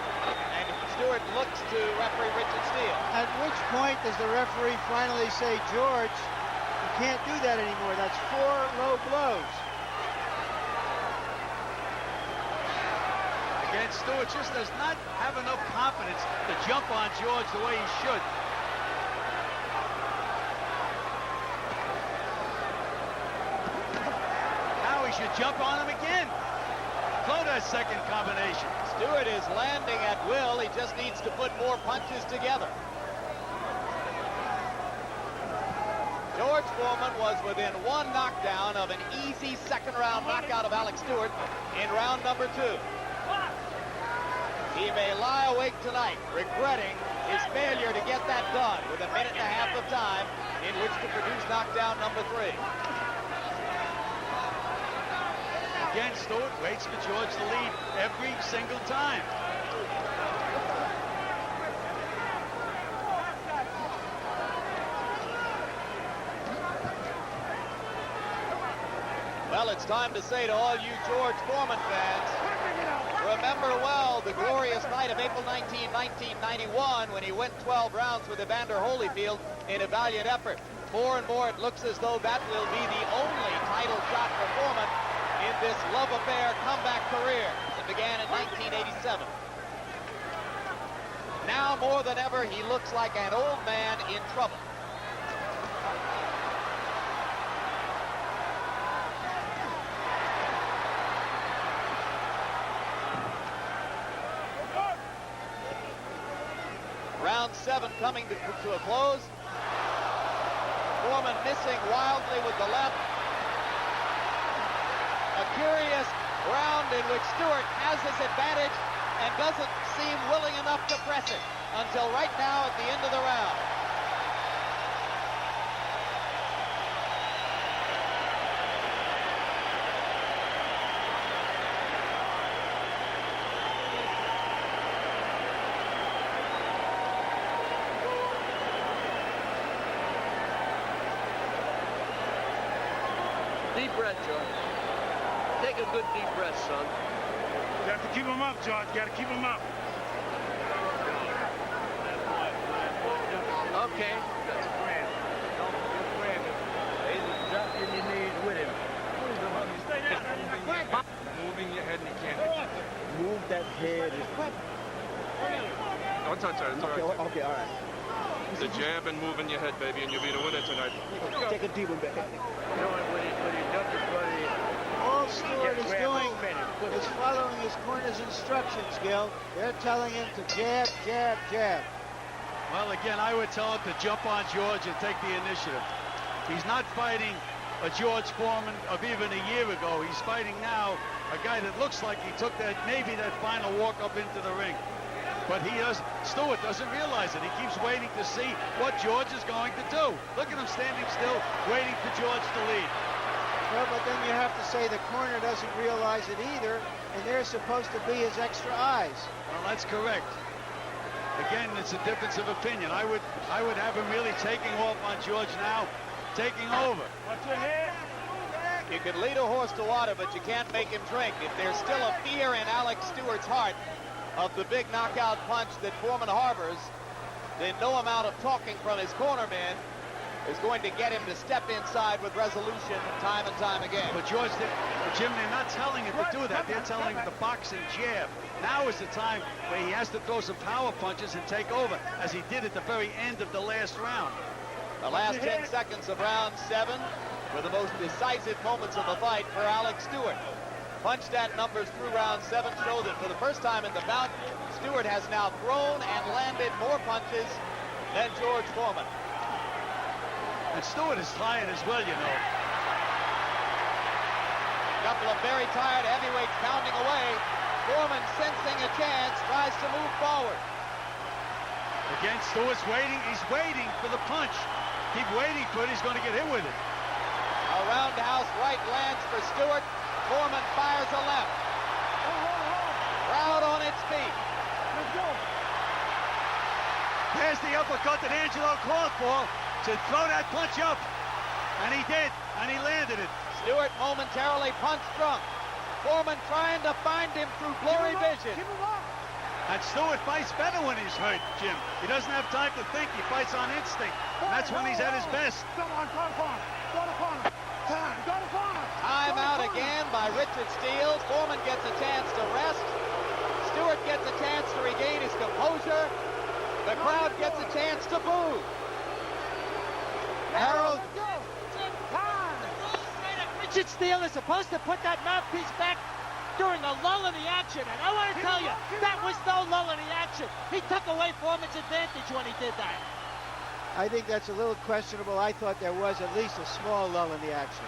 [SPEAKER 1] and Stewart looks to referee Richard Steele.
[SPEAKER 2] At which point does the referee finally say, George, you can't do that anymore. That's 4 low blows.
[SPEAKER 3] Again, Stewart just does not have enough confidence to jump on George the way he should. Now he should jump on him again. Throw that second combination.
[SPEAKER 1] Stewart is landing at will. He just needs to put more punches together. George Foreman was within 1 knockdown of an easy 2nd round knockout of Alex Stewart in round number 2. He may lie awake tonight regretting his failure to get that done with a minute and a half of time in which to produce knockdown number 3.
[SPEAKER 3] Again, Stewart waits for George to lead every single time.
[SPEAKER 1] Well, it's time to say to all you George Foreman fans, remember well the glorious night of April 19, 1991, when he went 12 rounds with Evander Holyfield in a valiant effort. More and more, it looks as though that will be the only title shot for Foreman in this love affair comeback career that began in 1987. Now, more than ever, he looks like an old man in trouble. 7 coming to a close. Foreman missing wildly with the left. A curious round in which Stewart has his advantage and doesn't seem willing enough to press it until right now at the end of the round.
[SPEAKER 8] Deep breath, George. Take a good deep breath, son.
[SPEAKER 6] You have to keep him up, George. You got to keep him up.
[SPEAKER 8] Okay.
[SPEAKER 7] Drop in your knees with him.
[SPEAKER 9] Moving your head and you can't.
[SPEAKER 7] Move that head.
[SPEAKER 9] Don't touch her. It's all right.
[SPEAKER 7] Okay, all right.
[SPEAKER 9] The jab and moving your head, baby, and you'll be the winner tonight.
[SPEAKER 7] Take a deep one, baby. You know, when he does it,
[SPEAKER 2] All Stewart is doing is following his corner's instructions, Gil. They're telling him to jab, jab, jab.
[SPEAKER 3] Well, again, I would tell him to jump on George and take the initiative. He's not fighting a George Foreman of even a year ago. He's fighting now a guy that looks like he took maybe that final walk up into the ring. But Stewart doesn't realize it. He keeps waiting to see what George is going to do. Look at him standing still, waiting for George to lead.
[SPEAKER 2] Well, but then you have to say the corner doesn't realize it either, and they're supposed to be his extra eyes.
[SPEAKER 3] Well, that's correct. Again, it's a difference of opinion. I would have him really taking off on George now, taking over.
[SPEAKER 6] Watch your head.
[SPEAKER 1] You can lead a horse to water, but you can't make him drink. If there's still a fear in Alex Stewart's heart of the big knockout punch that Foreman harbors, then no amount of talking from his cornerman is going to get him to step inside with resolution time and time again.
[SPEAKER 3] But George, Jim, they're not telling him to do that. They're telling him the boxing jab. Now is the time where he has to throw some power punches and take over, as he did at the very end of the last round.
[SPEAKER 1] The last 10 seconds of round 7 were the most decisive moments of the fight for Alex Stewart. Punch stat numbers through round 7 show that for the first time in the bout, Stewart has now thrown and landed more punches than George Foreman.
[SPEAKER 3] And Stewart is tired as well, you know.
[SPEAKER 1] A couple of very tired heavyweights pounding away. Foreman, sensing a chance, tries to move forward.
[SPEAKER 3] Again, Stewart's waiting. He's waiting for the punch. Keep waiting for it. He's going to get hit with it.
[SPEAKER 1] A roundhouse right lands for Stewart. Foreman fires a left. Crowd on its feet.
[SPEAKER 7] Let's go.
[SPEAKER 3] There's the uppercut that Angelo called for to throw that punch up. And he did, and he landed it.
[SPEAKER 1] Stewart momentarily punch drunk. Foreman trying to find him through blurry vision.
[SPEAKER 7] Keep him up.
[SPEAKER 3] And Stewart fights better when he's hurt, Jim. He doesn't have time to think. He fights on instinct. And that's when he's at his best.
[SPEAKER 7] Come on, go to corner. Go to corner. Time. Go to corner.
[SPEAKER 1] Time out again by Richard Steele. Foreman gets a chance to rest. Stewart gets a chance to regain his composure. The crowd gets a chance to boo. Harold.
[SPEAKER 4] Richard Steele is supposed to put that mouthpiece back during a lull in the action, and I want to tell you, that was no lull in the action. He took away Foreman's advantage when he did that.
[SPEAKER 2] I think that's a little questionable. I thought there was at least a small lull in the action.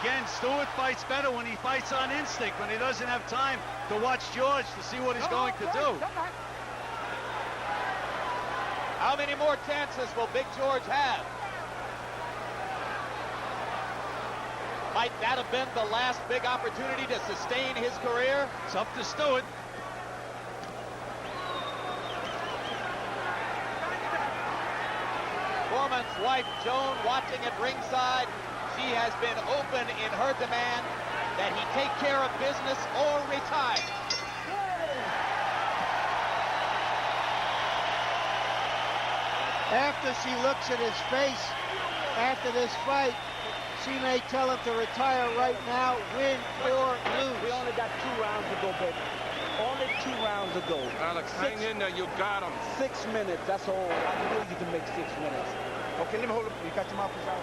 [SPEAKER 3] Again, Stewart fights better when he fights on instinct, when he doesn't have time to watch George to see what he's going to do.
[SPEAKER 1] How many more chances will Big George have? Might that have been the last big opportunity to sustain his career?
[SPEAKER 3] It's up to Stewart.
[SPEAKER 1] Foreman's wife, Joan, watching at ringside. She has been open in her demand that he take care of business or retire.
[SPEAKER 2] After she looks at his face after this fight, she may tell him to retire right now, win or lose.
[SPEAKER 7] We only got 2 rounds to go, baby. Only 2 rounds to go.
[SPEAKER 9] Alex, hang in there. You got him.
[SPEAKER 7] 6 minutes, that's all. I knew you can make 6 minutes. Okay, let me hold it. You got your mouthpiece out?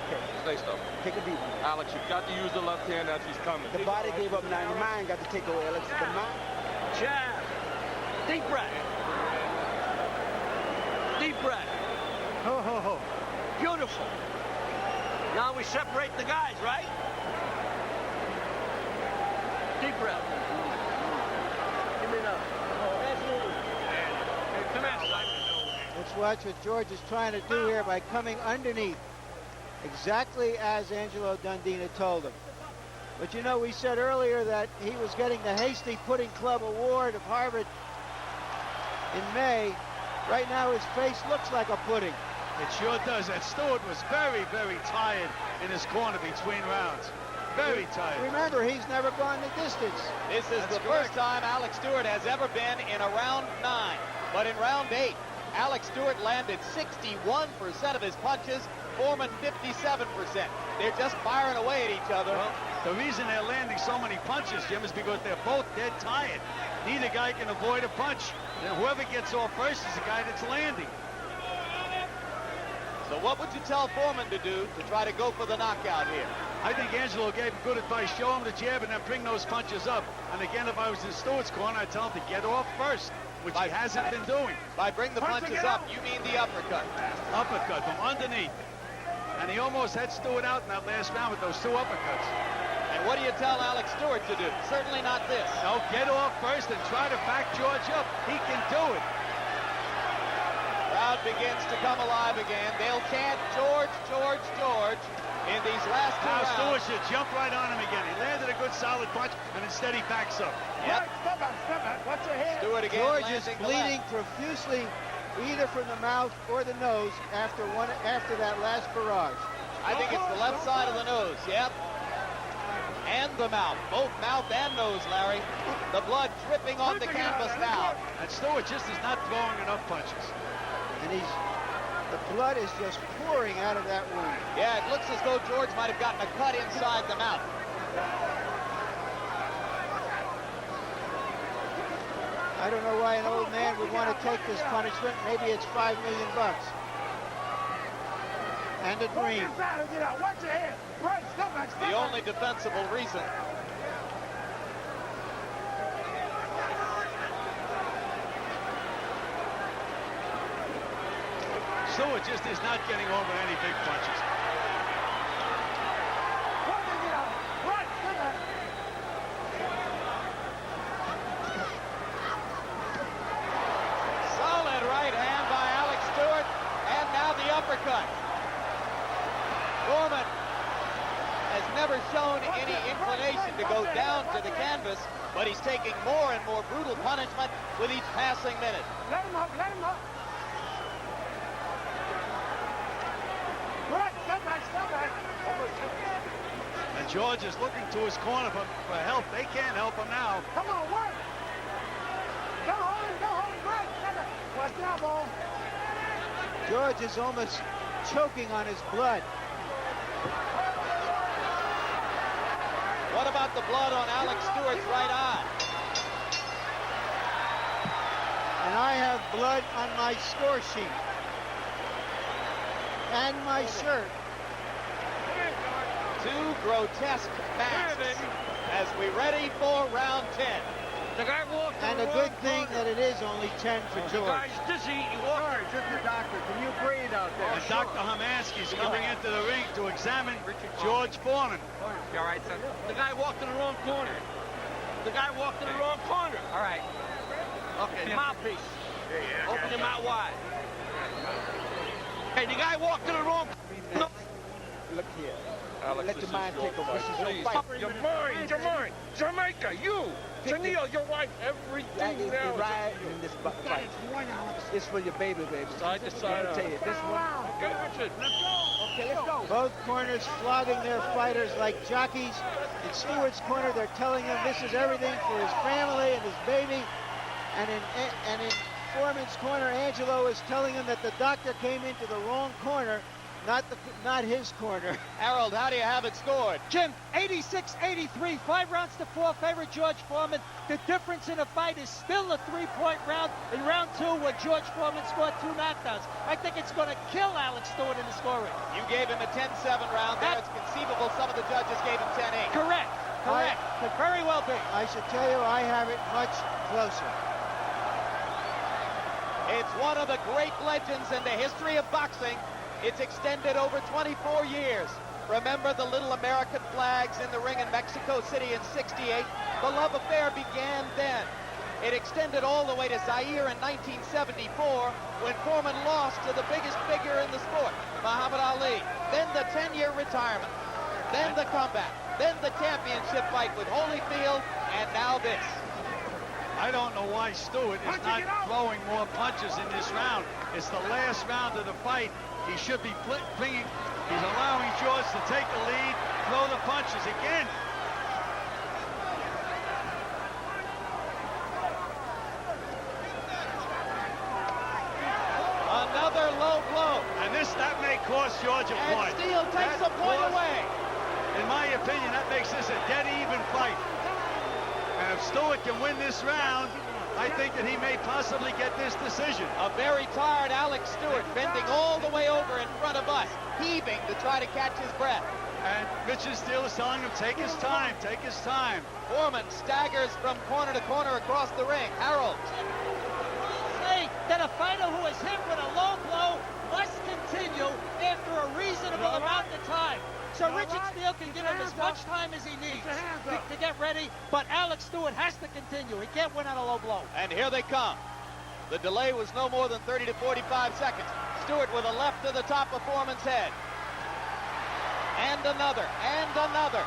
[SPEAKER 7] Okay.
[SPEAKER 9] Stay still.
[SPEAKER 7] Take a deep one.
[SPEAKER 9] Alex, you've got to use the left hand as he's coming.
[SPEAKER 7] The body gave up 90. Mine got to take away, Alex. The mind.
[SPEAKER 8] Jab. Deep breath. closer. Now we separate the guys, right? Deep breath. Give me enough. Hey, come here, son.
[SPEAKER 2] Let's watch what George is trying to do here by coming underneath, exactly as Angelo Dundina told him. But you know, we said earlier that he was getting the Hasty Pudding Club Award of Harvard in May. Right now his face looks like a pudding.
[SPEAKER 3] It sure does. And Stewart was very, very tired in his corner between rounds. Very tired.
[SPEAKER 2] Remember, he's never gone the distance.
[SPEAKER 1] This is the first time Alex Stewart has ever been in a round 9. But in round 8, Alex Stewart landed 61% of his punches, Foreman 57%. They're just firing away at each other.
[SPEAKER 3] Well, the reason they're landing so many punches, Jim, is because they're both dead tired. Neither guy can avoid a punch. And whoever gets off first is the guy that's landing.
[SPEAKER 1] So what would you tell Foreman to do to try to go for the knockout here?
[SPEAKER 3] I think Angelo gave him good advice. Show him the jab and then bring those punches up. And again, if I was in Stewart's corner, I'd tell him to get off first, which he hasn't been doing.
[SPEAKER 1] By bring the punches up, you mean the uppercut?
[SPEAKER 3] Uppercut from underneath. And he almost had Stewart out in that last round with those 2 uppercuts.
[SPEAKER 1] And what do you tell Alex Stewart to do? Certainly not this.
[SPEAKER 3] No, get off first and try to back George up. He can do it.
[SPEAKER 1] Crowd begins to come alive again. They'll chant George, George, George in these last 2
[SPEAKER 3] now
[SPEAKER 1] rounds.
[SPEAKER 3] Stewart should jump right on him again. He landed a good solid punch, and instead he backs up.
[SPEAKER 1] Yep.
[SPEAKER 7] Step back. Watch your head.
[SPEAKER 1] Stewart again.
[SPEAKER 2] George is
[SPEAKER 1] landing the
[SPEAKER 2] bleeding
[SPEAKER 1] left.
[SPEAKER 2] profusely, either from the mouth or the nose after that last barrage.
[SPEAKER 1] I think it's the left side of the nose. Yep. And the mouth. Both mouth and nose, Larry. The blood dripping on the canvas now.
[SPEAKER 3] And Stewart just is not throwing enough punches.
[SPEAKER 2] And the blood is just pouring out of that wound.
[SPEAKER 1] Yeah, it looks as though George might have gotten a cut inside the mouth.
[SPEAKER 2] I don't know why an old man would want to take this punishment. Maybe it's $5 million. And a dream.
[SPEAKER 7] Watch your head. Right, step back.
[SPEAKER 1] The only defensible reason.
[SPEAKER 3] Stewart just is not getting over any big punches.
[SPEAKER 1] Solid right hand by Alex Stewart. And now the uppercut. Foreman has never shown any inclination to go down to the canvas, but he's taking more and more brutal punishment with each passing minute.
[SPEAKER 7] Let him up. Right, step back.
[SPEAKER 3] And George is looking to his corner for help. They can't help him now.
[SPEAKER 7] Come on, work. Don't hold him. Right, step back. Watch the elbow.
[SPEAKER 2] George is almost choking on his blood.
[SPEAKER 1] What about the blood on Alex Stewart's right eye?
[SPEAKER 2] And I have blood on my score sheet. And my shirt.
[SPEAKER 1] 2 grotesque masks as we ready for round 10.
[SPEAKER 8] The guy walked
[SPEAKER 2] And a good thing that it is only 10 for
[SPEAKER 8] The
[SPEAKER 2] George.
[SPEAKER 8] guy's dizzy. He walked.
[SPEAKER 7] Just the doctor. Can you breathe out there?
[SPEAKER 3] And Dr. Hamansky's coming into the ring to examine George Foreman.
[SPEAKER 8] You all right, son? The guy walked in the wrong corner. All right. Okay, mouthpiece. Open your mouth wide. Hey, the guy walked in the wrong corner.
[SPEAKER 7] Look here.
[SPEAKER 9] Alex,
[SPEAKER 7] Let
[SPEAKER 9] this
[SPEAKER 7] your mind
[SPEAKER 9] is your
[SPEAKER 7] take over.
[SPEAKER 9] fight.
[SPEAKER 7] This is your
[SPEAKER 9] Please.
[SPEAKER 7] fight.
[SPEAKER 9] Your mind. Jamaica, you. Janelle, your wife, everything now.
[SPEAKER 7] Right in this fight. It's for your baby.
[SPEAKER 9] Side to side.
[SPEAKER 7] I'll tell you, this one.
[SPEAKER 9] Okay, Richard.
[SPEAKER 7] Okay, let's go.
[SPEAKER 2] Both corners flogging their fighters like jockeys. In Stewart's corner, they're telling him this is everything for his family and his baby. And in Foreman's corner, Angelo is telling him that the doctor came into the wrong corner, not his corner.
[SPEAKER 1] Harold, how do you have it scored?
[SPEAKER 4] Jim, 86-83, 5 rounds to 4, favor George Foreman. The difference in the fight is still a 3-point round in round 2 where George Foreman scored 2 knockdowns. I think it's going to kill Alex Stewart in the scoring.
[SPEAKER 1] You gave him a 10-7 round there. It's conceivable some of the judges gave him 10-8.
[SPEAKER 4] Correct. Could very well be.
[SPEAKER 2] I should tell you, I have it much closer.
[SPEAKER 1] It's one of the great legends in the history of boxing. It's extended over 24 years. Remember the little American flags in the ring in Mexico City in '68? The love affair began then. It extended all the way to Zaire in 1974 when Foreman lost to the biggest figure in the sport, Muhammad Ali. Then the 10-year retirement. Then the comeback. Then the championship fight with Holyfield, and now this.
[SPEAKER 3] I don't know why Stewart is not throwing more punches in this round. It's the last round of the fight. He should be bringing. He's allowing George to take the lead, throw the punches again.
[SPEAKER 1] Another low blow.
[SPEAKER 3] And that may cost George a point.
[SPEAKER 1] And Steele takes a point away.
[SPEAKER 3] In my opinion, that makes this a dead even fight. And if Stewart can win this round, I think that he may possibly get this decision.
[SPEAKER 1] A very tired Alex Stewart bending all the way over in front of us, heaving to try to catch his breath.
[SPEAKER 3] And Richard Steele is telling him, take his time, take his time.
[SPEAKER 1] Foreman staggers from corner to corner across the ring. Harold.
[SPEAKER 4] Say that a fighter who is hit with a low blow must continue after a reasonable amount of time. So Richard Steele can give him as much time as he needs to get ready, but Alex Stewart has to continue. He can't win on a low blow.
[SPEAKER 1] And here they come. The delay was no more than 30 to 45 seconds. Stewart with a left to the top of Foreman's head. And another, and another.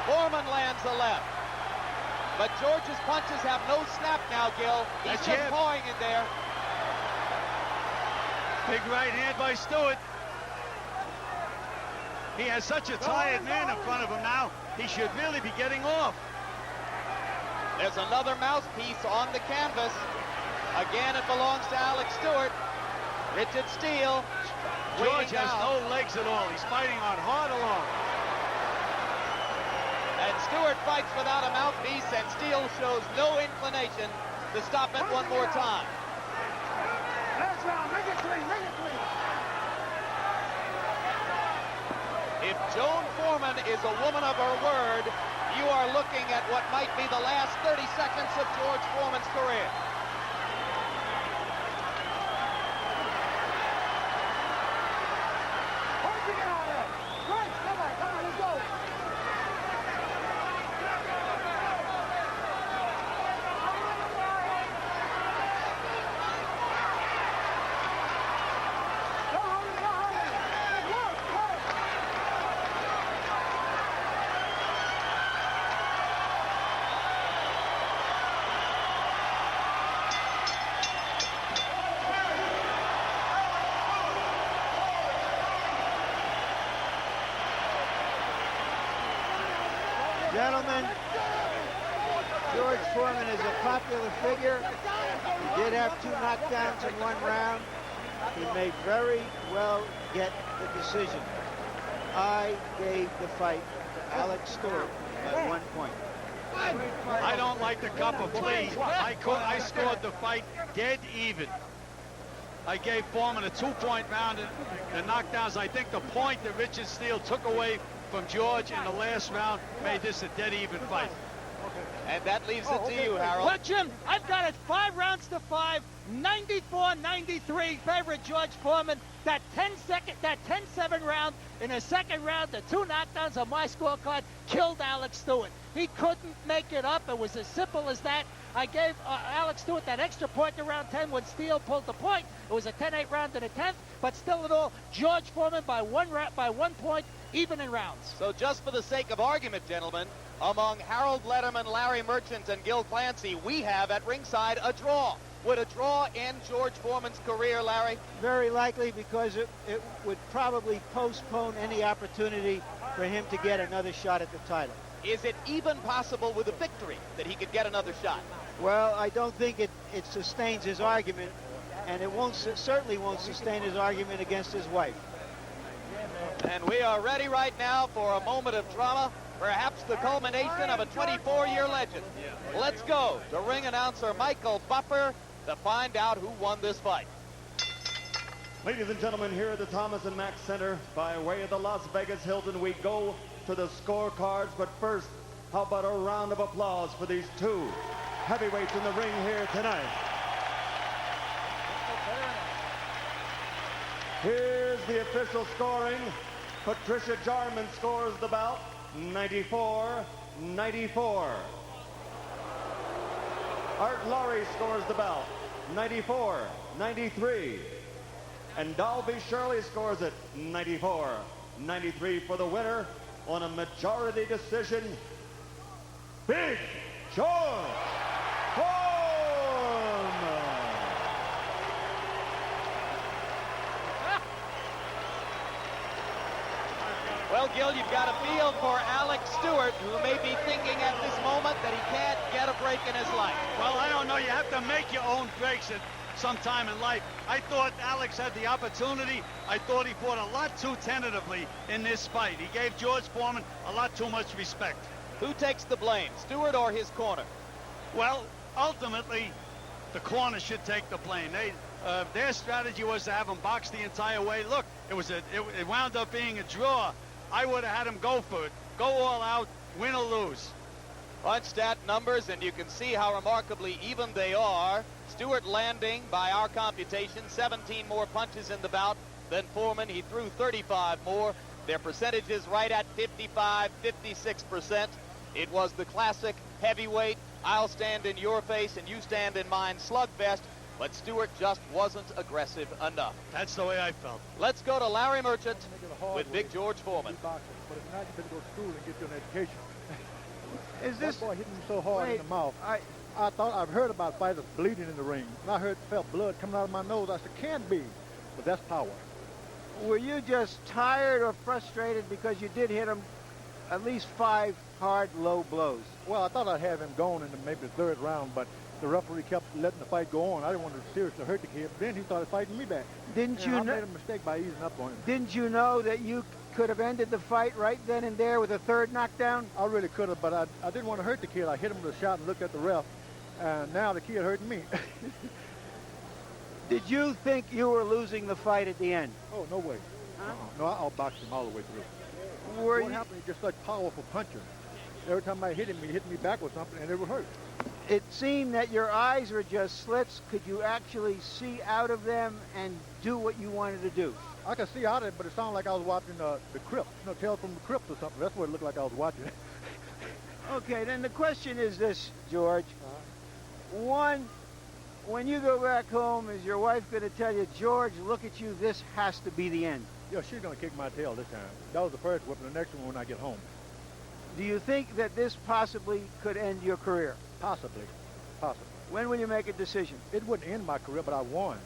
[SPEAKER 1] Foreman lands a left. But George's punches have no snap now, Gil. He's just pawing in there.
[SPEAKER 3] Big right hand by Stewart. He has such a tired man in front of him now. He should really be getting off.
[SPEAKER 1] There's another mouthpiece on the canvas. Again, it belongs to Alex Stewart. Richard Steele.
[SPEAKER 3] George has no legs at all. He's fighting on hard alone.
[SPEAKER 1] And Stewart fights without a mouthpiece, and Steele shows no inclination to stop it one more time.
[SPEAKER 9] Last round, make it clean, make it clean.
[SPEAKER 1] If Joan Foreman is a woman of her word, you are looking at what might be the last 30 seconds of George Foreman's career.
[SPEAKER 2] Gentlemen, George Foreman is a popular figure. He did have 2 knockdowns in 1 round. He may very well get the decision. I gave the fight to Alex Stewart at 1 point.
[SPEAKER 3] I don't like the cup of plea. I scored the fight dead even. I gave Foreman a 2-point round in knockdowns. I think the point that Richard Steele took away from George in the last round made this a dead even fight.
[SPEAKER 1] And that leaves it to you, Harold.
[SPEAKER 4] Well, Jim, I've got it 5 rounds to 5, 94-93, favorite George Foreman. That 10-7 round in the second round, the 2 knockdowns on my scorecard killed Alex Stewart. He couldn't make it up. It was as simple as that. I gave Alex Stewart that extra point in round 10 when Steele pulled the point. It was a 10-8 round in the 10th, but still in all, George Foreman by 1 point, even in rounds.
[SPEAKER 1] So just for the sake of argument, gentlemen, among Harold Letterman, Larry Merchant, and Gil Clancy, we have at ringside a draw. Would a draw end George Foreman's career, Larry?
[SPEAKER 2] Very likely, because it would probably postpone any opportunity for him to get another shot at the title.
[SPEAKER 1] Is it even possible with a victory that he could get another shot?
[SPEAKER 2] Well, I don't think it sustains his argument, and it certainly won't sustain his argument against his wife.
[SPEAKER 1] And we are ready right now for a moment of drama, perhaps the culmination of a 24-year legend. Let's go to ring announcer Michael Buffer to find out who won this fight.
[SPEAKER 5] Ladies and gentlemen, here at the Thomas and Mack Center, by way of the Las Vegas Hilton, we go to the scorecards. But first, how about a round of applause for these 2 heavyweights in the ring here tonight. Here's the official scoring. Patricia Jarman scores the bout, 94-94. Art Laurie scores the bout, 94-93. And Dalby Shirley scores it, 94-93 for the winner on a majority decision, Big George Foreman.
[SPEAKER 1] Well, Gil, you've got a feel for Alex Stewart, who may be thinking at this moment that he can't get a break in his life.
[SPEAKER 3] Well, I don't know. You have to make your own breaks at some time in life. I thought Alex had the opportunity. I thought he fought a lot too tentatively in this fight. He gave George Foreman a lot too much respect.
[SPEAKER 1] Who takes the blame, Stewart or his corner?
[SPEAKER 3] Well, ultimately, the corner should take the blame. Their strategy was to have him box the entire way. Look, it wound up being a draw. I would have had him go for it. Go all out, win or lose.
[SPEAKER 1] On stat numbers, and you can see how remarkably even they are. Stewart landing, by our computation, 17 more punches in the bout than Foreman. He threw 35 more. Their percentages right at 55, 56%. It was the classic heavyweight, I'll stand in your face and you stand in mine slugfest, but Stewart just wasn't aggressive enough.
[SPEAKER 3] That's the way I felt.
[SPEAKER 1] Let's go to Larry Merchant with Big George Foreman.
[SPEAKER 11] But if not, you better go to school and get you an education.
[SPEAKER 2] Is this...
[SPEAKER 11] That boy hitting me so hard in the mouth. I thought I've heard about fighters bleeding in the ring. And I felt blood coming out of my nose. I said, can't be. But that's power.
[SPEAKER 2] Were you just tired or frustrated because you did hit him at least 5 hard, low blows?
[SPEAKER 11] Well, I thought I'd have him going in maybe the 3rd round, but the referee kept letting the fight go on. I didn't want to seriously hurt the kid, but then he started fighting me back.
[SPEAKER 2] Didn't you
[SPEAKER 11] I made a mistake by easing up on him.
[SPEAKER 2] Didn't you know that you could have ended the fight right then and there with a 3rd knockdown?
[SPEAKER 11] I really could have, but I didn't want to hurt the kid. I hit him with a shot and looked at the ref, and now the kid hurting me.
[SPEAKER 2] Did you think you were losing the fight at the end?
[SPEAKER 11] Oh, no way.
[SPEAKER 2] Huh?
[SPEAKER 11] No, I outboxed him all the way through. What happened? He's just such powerful puncher. Every time I hit him, he hit me back with something, and it would hurt.
[SPEAKER 2] It seemed that your eyes were just slits. Could you actually see out of them and do what you wanted to do?
[SPEAKER 11] I could see out of it, but it sounded like I was watching the Crypt. Tales from the Crypt or something. That's what it looked like I was watching.
[SPEAKER 2] Okay, then the question is this, George. One, when you go back home, is your wife going to tell you, George, look at you, this has to be the end?
[SPEAKER 11] Yeah, she's going to kick my tail this time. That was the first whip, and the next one when I get home.
[SPEAKER 2] Do you think that this possibly could end your career?
[SPEAKER 11] Possibly. Possibly.
[SPEAKER 2] When will you make a decision?
[SPEAKER 11] It wouldn't end my career, but I won.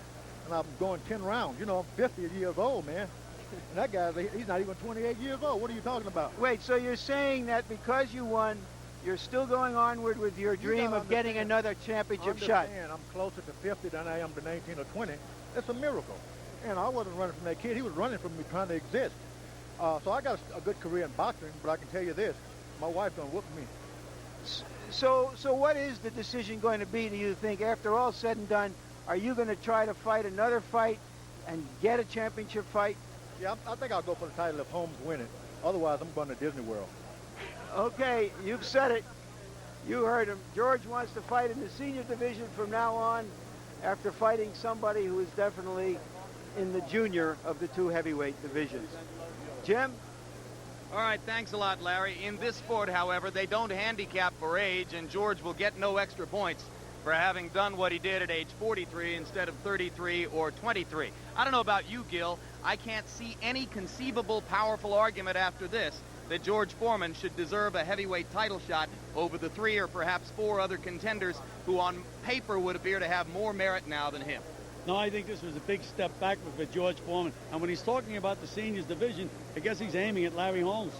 [SPEAKER 11] And I'm going 10 rounds. You know, I'm 50 years old, man. And that guy, he's not even 28 years old. What are you talking about?
[SPEAKER 2] Wait, so you're saying that because you won, you're still going onward with your dream of getting another championship shot?
[SPEAKER 11] I'm closer to 50 than I am to 19 or 20. It's a miracle. And I wasn't running from that kid. He was running from me trying to exist. So I got a good career in boxing, but I can tell you this. My wife's going to whoop me.
[SPEAKER 2] So what is the decision going to be, do you think, after all said and done? Are you going to try to fight another fight and get a championship fight?
[SPEAKER 11] Yeah, I think I'll go for the title if Holmes win it. Otherwise, I'm going to Disney World.
[SPEAKER 2] Okay, you've said it. You heard him. George wants to fight in the senior division from now on after fighting somebody who is definitely in the junior of the 2 heavyweight divisions. Jim?
[SPEAKER 1] All right, thanks a lot, Larry. In this sport, however, they don't handicap for age, and George will get no extra points for having done what he did at age 43 instead of 33 or 23. I don't know about you, Gil. I can't see any conceivable powerful argument after this that George Foreman should deserve a heavyweight title shot over the 3 or perhaps 4 other contenders who on paper would appear to have more merit now than him.
[SPEAKER 3] No, I think this was a big step backward for George Foreman. And when he's talking about the seniors division, I guess he's aiming at Larry Holmes.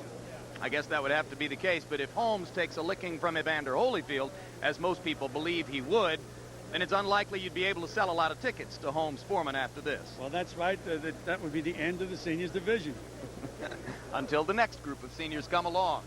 [SPEAKER 1] I guess that would have to be the case, but if Holmes takes a licking from Evander Holyfield, as most people believe he would, then it's unlikely you'd be able to sell a lot of tickets to Holmes Foreman after this.
[SPEAKER 3] Well, that's right. That would be the end of the seniors division.
[SPEAKER 1] Until the next group of seniors come along.